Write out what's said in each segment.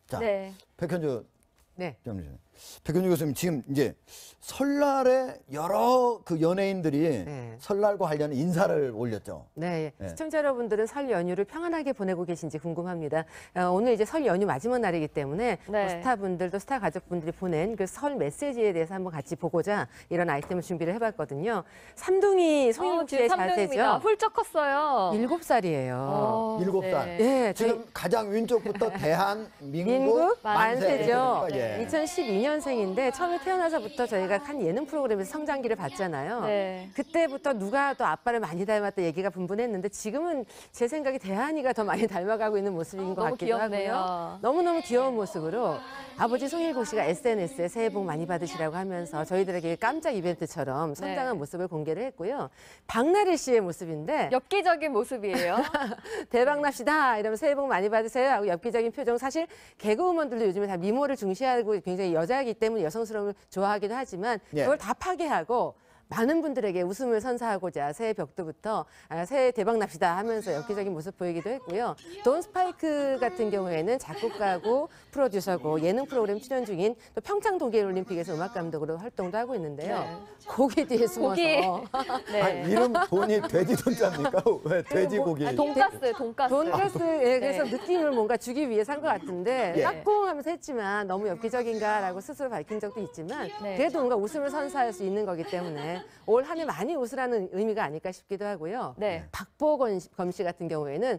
자, 네. 백현주 네. 백현주 교수님 지금 이제 설날에 여러 그 연예인들이 네. 설날과 관련 인사를 올렸죠. 네, 네. 시청자 여러분들은 설 연휴를 평안하게 보내고 계신지 궁금합니다. 오늘 이제 설 연휴 마지막 날이기 때문에 네. 스타분들도 스타 가족분들이 보낸 그 설 메시지에 대해서 한번 같이 보고자 이런 아이템을 준비를 해봤거든요. 삼둥이 송영국 씨의 지금 자세죠. 3등입니다. 훌쩍 컸어요. 7살이에요. 7살. 네, 지금 가장 왼쪽부터 대한민국 민국 만세죠. 만세죠. 예. 2012년생인데 처음에 태어나서부터 저희가 한 예능 프로그램에서 성장기를 봤잖아요. 네. 그때부터 누가 또 아빠를 많이 닮았다 얘기가 분분했는데 지금은 제 생각에 대한이가 더 많이 닮아가고 있는 모습인 것 너무 같기도 귀엽네요. 하고요. 너무너무 귀여운 모습으로 아버지 송일국 씨가 SNS에 새해 복 많이 받으시라고 하면서 저희들에게 깜짝 이벤트처럼 성장한 네. 모습을 공개를 했고요. 박나래 씨의 모습인데 엽기적인 모습이에요. 대박 납시다 이러면 새해 복 많이 받으세요 하고 엽기적인 표정. 사실 개그우먼들도 요즘에 다 미모를 중시하고 굉장히 여자이기 때문에 여성스러움을 좋아하기도 하지만 예. 그걸 다 파괴하고 많은 분들에게 웃음을 선사하고자 새해 벽두부터 새해 대박 납시다 하면서 엽기적인 모습 보이기도 했고요. 돈 스파이크 같은 경우에는 작곡가고 프로듀서고 예능 프로그램 출연 중인 또 평창 동계올림픽에서 음악 감독으로 활동도 하고 있는데요. 고기 뒤에 숨어서 고기. 네. 아니, 이름 돈이 돼지 돈자입니까? 왜 돼지고기? 돈가스. 돈가스에 그래서 네. 느낌을 뭔가 주기 위해서 한 것 같은데 예. 까꿍하면서 했지만 너무 엽기적인가라고 스스로 밝힌 적도 있지만 네. 그래도 뭔가 웃음을 선사할 수 있는 거기 때문에 올 한 해 많이 웃으라는 의미가 아닐까 싶기도 하고요. 네. 박보검 씨 같은 경우에는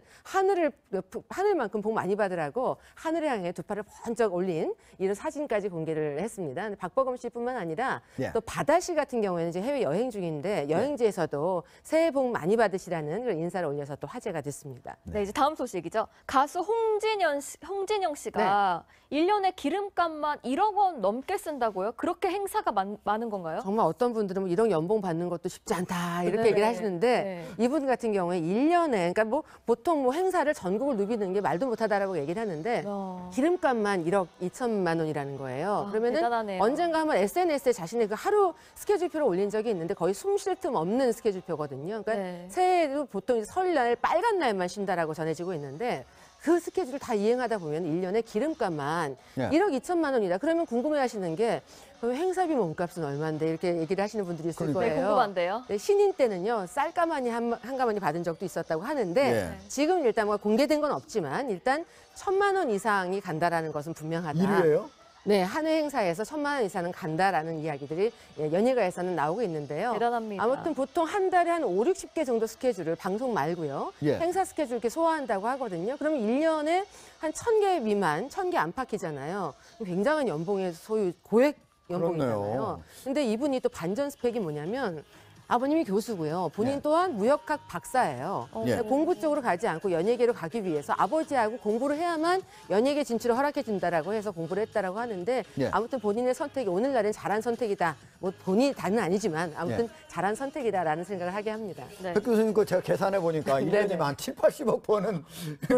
하늘만큼 복 많이 받으라고 하늘을 향해 두 팔을 번쩍 올린 이런 사진까지 공개를 했습니다. 근데 박보검 씨뿐만 아니라 예. 또 바다 씨 같은 경우에는 지금 해외 여행 중인데 여행지에서도 새해 복 많이 받으시라는 그런 인사를 올려서 또 화제가 됐습니다. 네, 이제 다음 소식이죠. 가수 홍진영 씨가 1년에 기름값만 1억 원 넘게 쓴다고요? 그렇게 행사가 많은 건가요? 정말 어떤 분들은 뭐 이런 연봉 받는 것도 쉽지 않다 이렇게 네. 얘기를 하시는데 네. 이분 같은 경우에 1년에 그러니까 뭐 보통 뭐 행사를 전국을 누비는 게 말도 못하다라고 얘기를 하는데 기름값만 1억 2천만 원이라는 거예요. 그러면은 대단하네요. 언젠가 한번 SNS에 자신의 그 하루 스케줄표를 올린 적이 있는데 거의 숨 쉴 틈 없는 스케줄표거든요. 그러니까 네. 새해도 보통 이제 설날 빨간 날만 쉰다라고 전해지고 있는데 그 스케줄을 다 이행하다 보면 1년에 기름값만 예. 1억 2천만 원이다. 그러면 궁금해하시는 게 그럼 행사비 몸값은 얼마인데 이렇게 얘기를 하시는 분들이 있을 그러니까요. 거예요. 네, 궁금한데요. 네, 신인 때는요 쌀가마니 한 가마니 받은 적도 있었다고 하는데 예. 지금 일단 뭐 공개된 건 없지만 일단 1,000만 원 이상이 간다라는 것은 분명하다. 1위예요? 네, 한 회 행사에서 1,000만 원 이상은 간다라는 이야기들이 연예가에서는 나오고 있는데요. 대단합니다. 아무튼 보통 한 달에 한 5, 60개 정도 스케줄을 방송 말고요. 예. 행사 스케줄 이렇게 소화한다고 하거든요. 그러면 1년에 한 1,000개 미만, 1,000개 안팎이잖아요. 굉장한 연봉의 소유 고액 연봉이잖아요. 그렇네요. 근데 이분이 또 반전 스펙이 뭐냐면 아버님이 교수고요. 본인 네. 또한 무역학 박사예요. 예. 공부 쪽으로 가지 않고 연예계로 가기 위해서 아버지하고 공부를 해야만 연예계 진출을 허락해 준다라고 해서 공부를 했다라고 하는데 예. 아무튼 본인의 선택이 오늘날엔 잘한 선택이다. 뭐 본인이 다는 아니지만 아무튼 예. 잘한 선택이다라는 생각을 하게 합니다. 네. 백 교수님 거 제가 계산해 보니까 1년이면 한 7, 80억 버는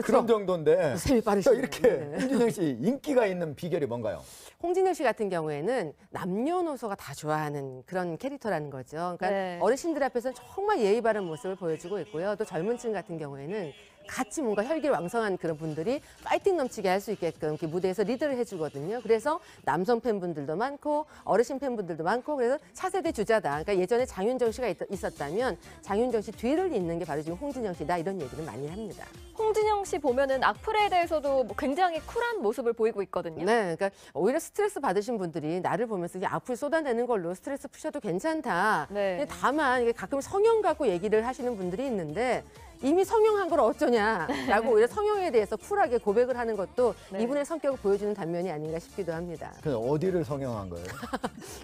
그런 정도인데 셈이 빠르시네요. 이렇게 네. 홍진영 씨 인기가 있는 비결이 뭔가요? 홍진영 씨 같은 경우에는 남녀노소가 다 좋아하는 그런 캐릭터라는 거죠. 그러니까 네. 어르신들 앞에서는 정말 예의 바른 모습을 보여주고 있고요. 또 젊은 층 같은 경우에는 같이 뭔가 혈기왕성한 그런 분들이 파이팅 넘치게 할 수 있게끔 이렇게 무대에서 리드를 해주거든요. 그래서 남성 팬분들도 많고 어르신 팬분들도 많고 그래서 차세대 주자다. 그러니까 예전에 장윤정 씨가 있었다면 장윤정 씨 뒤를 잇는 게 바로 지금 홍진영 씨다. 이런 얘기를 많이 합니다. 홍진영 씨 보면은 악플에 대해서도 뭐 굉장히 쿨한 모습을 보이고 있거든요. 네, 그러니까 오히려 스트레스 받으신 분들이 나를 보면서 이게 악플 쏟아내는 걸로 스트레스 푸셔도 괜찮다. 네. 근데 다만 이게 가끔 성형 갖고 얘기를 하시는 분들이 있는데 이미 성형한 걸 어쩌냐라고 오히려 성형에 대해서 쿨하게 고백을 하는 것도 네. 이분의 성격을 보여주는 단면이 아닌가 싶기도 합니다. 그냥 어디를 성형한 거예요?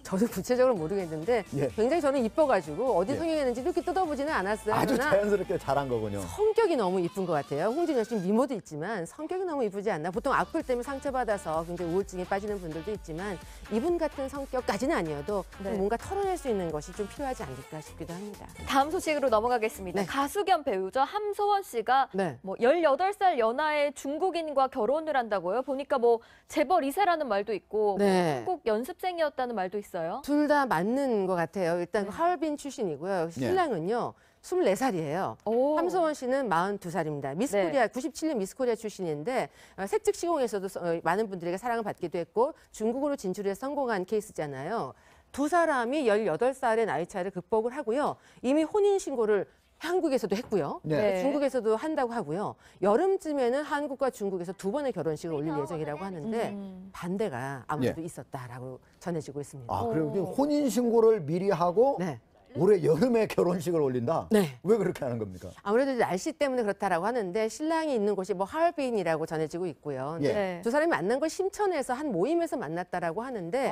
저도 구체적으로 모르겠는데 예. 굉장히 저는 이뻐가지고 어디 예. 성형했는지 이렇게 뜯어보지는 않았어요. 아주 그러나 자연스럽게 잘한 거군요. 성격이 너무 이쁜 것 같아요. 홍진영 씨 미모도 있지만 성격이 너무 이쁘지 않나? 보통 악플 때문에 상처받아서 굉장히 우울증에 빠지는 분들도 있지만 이분 같은 성격까지는 아니어도 네. 좀 뭔가 털어낼 수 있는 것이 좀 필요하지 않을까 싶기도 합니다. 다음 소식으로 넘어가겠습니다. 네. 가수 겸 배우죠. 함소원 씨가 네. 뭐 18살 연하의 중국인과 결혼을 한다고요. 보니까 뭐 재벌 2세라는 말도 있고 뭐 네. 한국 연습생이었다는 말도 있어요. 둘 다 맞는 것 같아요. 일단 네. 하얼빈 출신이고요. 신랑은요. 24살이에요. 오. 함소원 씨는 42살입니다. 미스 네. 코리아 97년 미스 코리아 출신인데 색즉 시공에서도 많은 분들에게 사랑을 받기도 했고 중국으로 진출해 성공한 케이스잖아요. 두 사람이 18살의 나이 차이를 극복을 하고요. 이미 혼인 신고를 한국에서도 했고요. 네. 중국에서도 한다고 하고요. 여름쯤에는 한국과 중국에서 두 번의 결혼식을 올릴 예정이라고 하는데 반대가 아무래도 있었다라고 전해지고 있습니다. 아, 그리고 혼인 신고를 미리 하고 네. 올해 여름에 결혼식을 올린다? 네. 왜 그렇게 하는 겁니까? 아무래도 이제 날씨 때문에 그렇다라고 하는데 신랑이 있는 곳이 뭐 하얼빈이라고 전해지고 있고요. 근데 예. 네. 두 사람이 만난 걸 심천에서 한 모임에서 만났다라고 하는데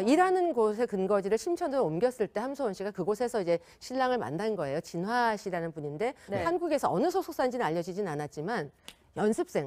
일하는 곳의 근거지를 심천으로 옮겼을 때 함소원 씨가 그곳에서 이제 신랑을 만난 거예요. 진화 씨라는 분인데 네. 한국에서 어느 소속사인지는 알려지진 않았지만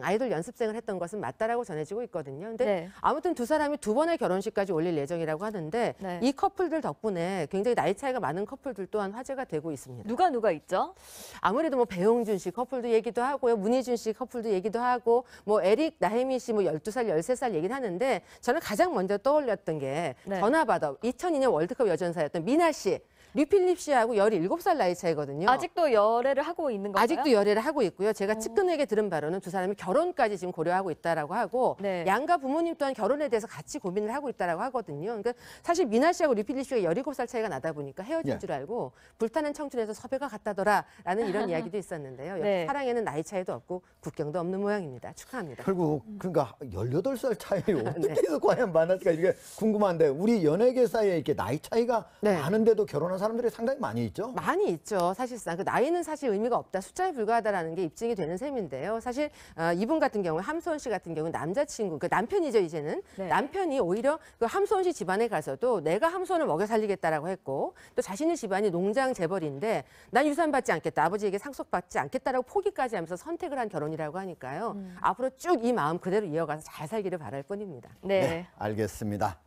아이돌 연습생을 했던 것은 맞다라고 전해지고 있거든요. 근데 네. 아무튼 두 사람이 두 번의 결혼식까지 올릴 예정이라고 하는데 네. 이 커플들 덕분에 굉장히 나이 차이가 많은 커플들 또한 화제가 되고 있습니다. 누가 있죠? 아무래도 뭐 배용준 씨 커플도 얘기도 하고요. 문희준 씨 커플도 얘기도 하고 뭐 에릭 나혜미 씨 뭐 12살, 13살 얘기를 하는데 저는 가장 먼저 떠올렸던 게 네. 전화 받아 2002년 월드컵 여전사였던 미나 씨. 류필립 씨하고 17살 나이 차이거든요. 아직도 열애를 하고 있는 건가요? 아직도 열애를 하고 있고요. 제가 측근에게 들은 바로는 두 사람이 결혼까지 지금 고려하고 있다라고 하고 네. 양가 부모님 또한 결혼에 대해서 같이 고민을 하고 있다라고 하거든요. 그러니까 사실 미나 씨하고 류필립 씨가 17살 차이가 나다 보니까 헤어진 예. 줄 알고 불타는 청춘에서 섭외가 갔다더라라는 이런 이야기도 있었는데요. 네. 사랑에는 나이 차이도 없고 국경도 없는 모양입니다. 축하합니다. 결국 그러니까 18살 차이 어떻게 네. 해서 과연 만났을까 이게 궁금한데 우리 연예계 사이에 이렇게 나이 차이가 네. 많은데도 결혼한 사람들이 상당히 많이 있죠? 많이 있죠. 사실상 그 나이는 사실 의미가 없다. 숫자에 불과하다라는 게 입증이 되는 셈인데요. 사실 이분 같은 경우 함소원 씨 같은 경우는 남자친구, 그 남편이죠 이제는. 네. 남편이 오히려 그 함소원 씨 집안에 가서도 내가 함소원을 먹여 살리겠다라고 했고 또 자신의 집안이 농장 재벌인데 난 유산 받지 않겠다. 아버지에게 상속받지 않겠다라고 포기까지 하면서 선택을 한 결혼이라고 하니까요. 앞으로 쭉 이 마음 그대로 이어가서 잘 살기를 바랄 뿐입니다. 네. 알겠습니다.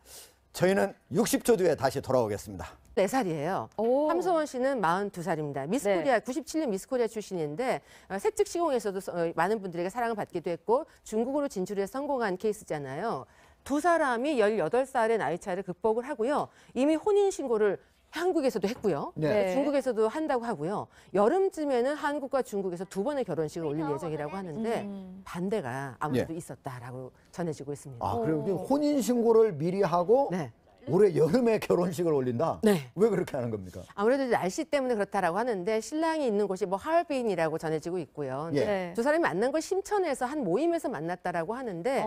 저희는 60초 뒤에 다시 돌아오겠습니다. 4살이에요. 오. 함소원 씨는 42살입니다. 미스 네. 코리아 97년 미스 코리아 출신인데 색즉 시공에서도 많은 분들에게 사랑을 받기도 했고 중국으로 진출해 성공한 케이스잖아요. 두 사람이 18살의 나이 차이를 극복을 하고요. 이미 혼인 신고를 한국에서도 했고요. 네. 중국에서도 한다고 하고요. 여름쯤에는 한국과 중국에서 두 번의 결혼식을 올릴 예정이라고 하는데 반대가 아무래도 있었다라고 전해지고 있습니다. 아, 그리고 혼인 신고를 미리 하고 네. 올해 여름에 결혼식을 올린다? 네. 왜 그렇게 하는 겁니까? 아무래도 이제 날씨 때문에 그렇다라고 하는데 신랑이 있는 곳이 뭐 하얼빈이라고 전해지고 있고요. 근데 예. 네. 두 사람이 만난 걸 심천에서 한 모임에서 만났다라고 하는데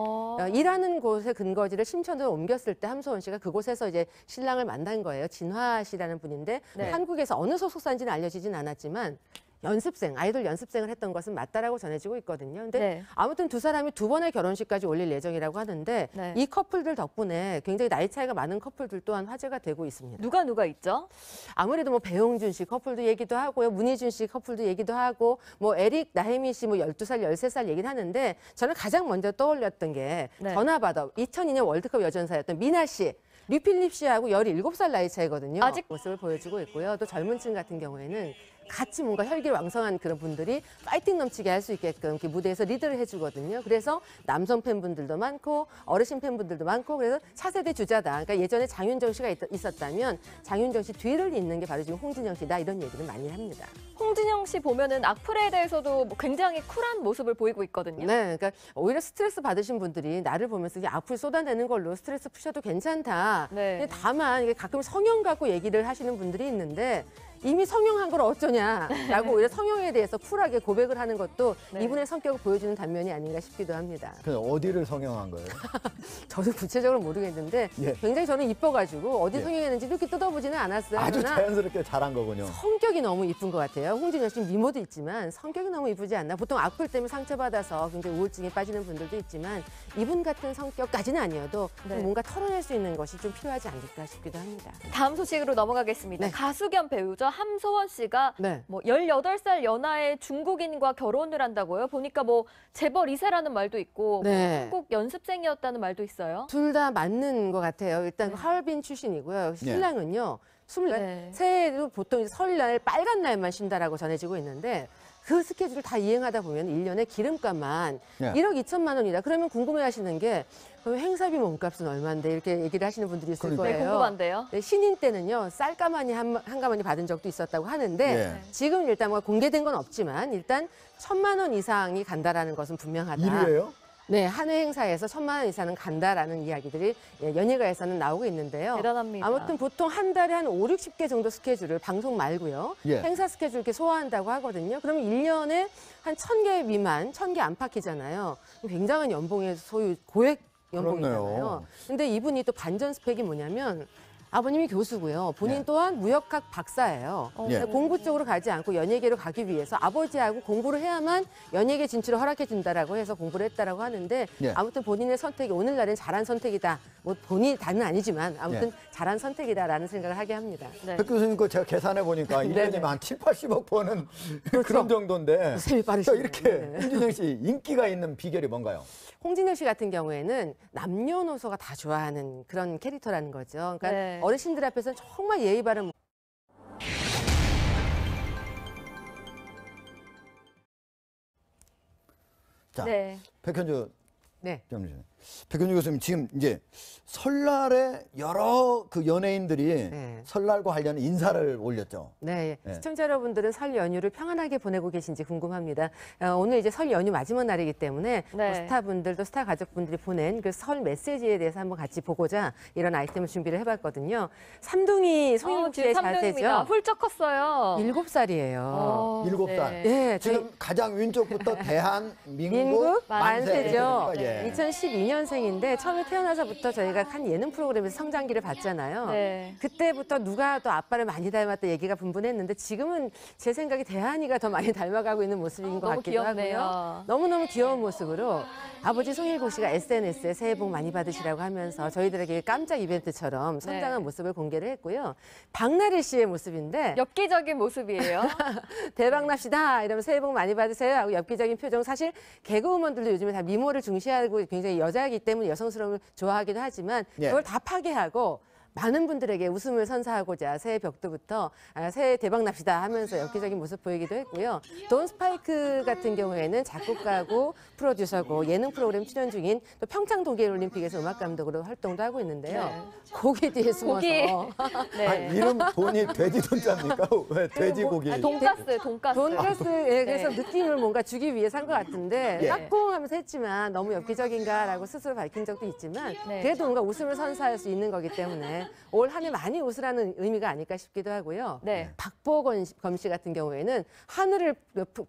일하는 곳의 근거지를 심천으로 옮겼을 때 함소원 씨가 그곳에서 이제 신랑을 만난 거예요. 진화 씨라는 분인데 네. 한국에서 어느 소속사인지는 알려지진 않았지만 아이돌 연습생을 했던 것은 맞다라고 전해지고 있거든요. 근데 네. 아무튼 두 사람이 두 번의 결혼식까지 올릴 예정이라고 하는데 네. 이 커플들 덕분에 굉장히 나이 차이가 많은 커플들 또한 화제가 되고 있습니다. 누가 있죠? 아무래도 뭐 배용준 씨 커플도 얘기도 하고요. 문희준 씨 커플도 얘기도 하고 뭐 에릭 나혜미 씨 뭐 12살, 13살 얘기를 하는데 저는 가장 먼저 떠올렸던 게 네. 전화 받아 2002년 월드컵 여전사였던 미나 씨. 류필립 씨하고 17살 나이 차이거든요. 아직- 모습을 보여주고 있고요. 또 젊은 층 같은 경우에는 같이 뭔가 혈기왕성한 그런 분들이 파이팅 넘치게 할 수 있게끔 이렇게 무대에서 리드를 해주거든요. 그래서 남성 팬분들도 많고 어르신 팬분들도 많고 그래서 차세대 주자다. 그러니까 예전에 장윤정 씨가 있었다면 장윤정 씨 뒤를 잇는 게 바로 지금 홍진영 씨다 이런 얘기를 많이 합니다. 홍진영 씨 보면은 악플에 대해서도 뭐 굉장히 쿨한 모습을 보이고 있거든요. 네, 그러니까 오히려 스트레스 받으신 분들이 나를 보면서 이게 악플 쏟아내는 걸로 스트레스 푸셔도 괜찮다. 네. 근데 다만 이게 가끔 성형 갖고 얘기를 하시는 분들이 있는데 이미 성형한 걸 어쩌냐라고 오히려 성형에 대해서 쿨하게 고백을 하는 것도 네. 이분의 성격을 보여주는 단면이 아닌가 싶기도 합니다. 그냥 어디를 성형한 거예요? 저도 구체적으로 모르겠는데 예. 굉장히 저는 이뻐가지고 어디 예. 성형했는지 이렇게 뜯어보지는 않았어요. 아주 그러나 자연스럽게 잘한 거군요. 성격이 너무 이쁜 것 같아요. 홍진영 씨 미모도 있지만 성격이 너무 이쁘지 않나? 보통 악플 때문에 상처받아서 굉장히 우울증에 빠지는 분들도 있지만 이분 같은 성격까지는 아니어도 네. 뭔가 털어낼 수 있는 것이 좀 필요하지 않을까 싶기도 합니다. 다음 소식으로 넘어가겠습니다. 네. 가수 겸 배우죠. 함소원 씨가 네. 뭐 18살 연하의 중국인과 결혼을 한다고요. 보니까 뭐 재벌 2세라는 말도 있고 뭐 네. 한국 연습생이었다는 말도 있어요. 둘 다 맞는 것 같아요. 일단 네. 하얼빈 출신이고요. 신랑은요. 네. 새해에도 보통 이제 설날 빨간 날만 쉰다라고 전해지고 있는데 그 스케줄을 다 이행하다 보면 1년에 기름값만 예. 1억 2천만 원이다. 그러면 궁금해하시는 게 그럼 행사비 몸값은 얼마인데 이렇게 얘기를 하시는 분들이 있을 그러니까요. 네, 거예요. 궁금한데요. 네, 신인 때는요 쌀가마니 한 가마니 받은 적도 있었다고 하는데 예. 지금 일단 뭐 공개된 건 없지만 일단 1,000만 원 이상이 간다라는 것은 분명하다. 1위예요? 네, 한 해 행사에서 1,000만 원 이상은 간다라는 이야기들이 연예가에서는 나오고 있는데요. 대단합니다. 아무튼 보통 한 달에 한 5, 60개 정도 스케줄을 방송 말고요. 예. 행사 스케줄 이렇게 소화한다고 하거든요. 그러면 1년에 한 1,000개 미만, 1,000개 안팎이잖아요. 굉장한 연봉의 소유, 고액 연봉이잖아요. 그렇네요. 근데 이분이 또 반전 스펙이 뭐냐면 아버님이 교수고요. 본인 네. 또한 무역학 박사예요. 예. 공부 쪽으로 가지 않고 연예계로 가기 위해서 아버지하고 공부를 해야만 연예계 진출을 허락해 준다라고 해서 공부를 했다라고 하는데 예. 아무튼 본인의 선택이 오늘날엔 잘한 선택이다. 뭐 본인이 다는 아니지만 아무튼 예. 잘한 선택이다라는 생각을 하게 합니다. 네. 백 교수님 거 제가 계산해 보니까 1년이면 한 7, 80억 버는 그런 정도인데 셈이 자, 빠르시네요. 이렇게 네. 홍진영 씨 인기가 있는 비결이 뭔가요? 홍진영 씨 같은 경우에는 남녀노소가 다 좋아하는 그런 캐릭터라는 거죠. 그러니까 네. 어르신들 앞에서는 정말 예의 바른 자, 네. 백현주 네. 잠시만요. 백현주 교수님 지금 이제 설날에 여러 그 연예인들이 네. 설날과 관련 인사를 올렸죠. 네, 네. 시청자 여러분들은 설 연휴를 평안하게 보내고 계신지 궁금합니다. 오늘 이제 설 연휴 마지막 날이기 때문에 네. 스타분들도 스타 가족분들이 보낸 그 설 메시지에 대해서 한번 같이 보고자 이런 아이템을 준비를 해봤거든요. 삼둥이 송영국 지금 씨의 3등입니다. 자세죠. 훌쩍 컸어요. 7살이에요. 7살. 예, 지금 가장 왼쪽부터 대한민국 민국 만세죠. 만세죠. 예. 2012년생인데 처음에 태어나서부터 저희가 한 예능 프로그램에서 성장기를 봤잖아요. 네. 그때부터 누가 또 아빠를 많이 닮았다 얘기가 분분했는데 지금은 제 생각에 대한이가 더 많이 닮아가고 있는 모습인 것 너무 같기도 귀엽네요. 하고요. 너무너무 귀여운 모습으로 아버지 송일국 씨가 SNS에 새해 복 많이 받으시라고 하면서 저희들에게 깜짝 이벤트처럼 성장한 네. 모습을 공개를 했고요. 박나래 씨의 모습인데 엽기적인 모습이에요. 대박 납시다 이러면 새해 복 많이 받으세요 하고 엽기적인 표정. 사실 개그우먼들도 요즘에 다 미모를 중시하고 굉장히 여자이기 때문에 여성스러움을 좋아하기도 하지만 예. 그걸 다 파괴하고 많은 분들에게 웃음을 선사하고자 새해 벽두부터 새해 대박 납시다 하면서 엽기적인 모습 보이기도 했고요. 돈 스파이크 같은 경우에는 작곡가고 프로듀서고 예능 프로그램 출연 중인 또 평창 동계올림픽에서 음악 감독으로 활동도 하고 있는데요. 네. 고기 뒤에 숨어서 고기. 네. 아니, 이름 돈이 돼지 돈자입니까? 왜 돼지고기? 아니, 돈가스. 돈가스에 그래서 네. 느낌을 뭔가 주기 위해서 한 것 같은데 예. 깍꿍하면서 했지만 너무 엽기적인가라고 스스로 밝힌 적도 있지만 네. 그래도 뭔가 웃음을 선사할 수 있는 거기 때문에 올 한 해 많이 웃으라는 의미가 아닐까 싶기도 하고요. 네. 박보검 씨 같은 경우에는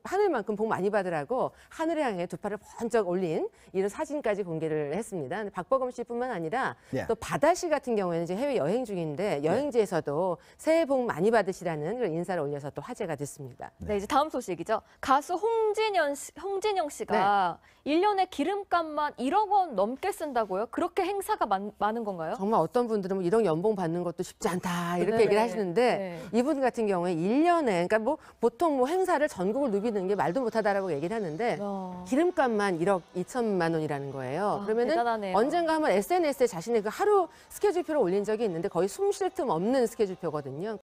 하늘만큼 복 많이 받으라고 하늘을 향해 두 팔을 번쩍 올린 이런 사진까지 공개를 했습니다. 근데 박보검 씨뿐만 아니라 예. 또 바다 씨 같은 경우에는 이제 해외 여행 중인데 여행지에서도 새해 복 많이 받으시라는 그런 인사를 올려서 또 화제가 됐습니다. 네, 이제 다음 소식이죠. 가수 홍진영 씨가 1년에 기름값만 1억 원 넘게 쓴다고요? 그렇게 행사가 많은 건가요? 정말 어떤 분들은 뭐 이런 연봉 받는 것도 쉽지 않다 이렇게 네. 얘기를 하시는데 네. 이분 같은 경우에 1년에 그러니까 뭐 보통 뭐 행사를 전국을 누비는 게 말도 못하다라고 얘기를 하는데 기름값만 1억 2천만 원이라는 거예요. 그러면은 대단하네요. 언젠가 한번 SNS에 자신의 그 하루 스케줄표를 올린 적이 있는데 거의 숨 쉴 틈 없는 스케줄표거든요.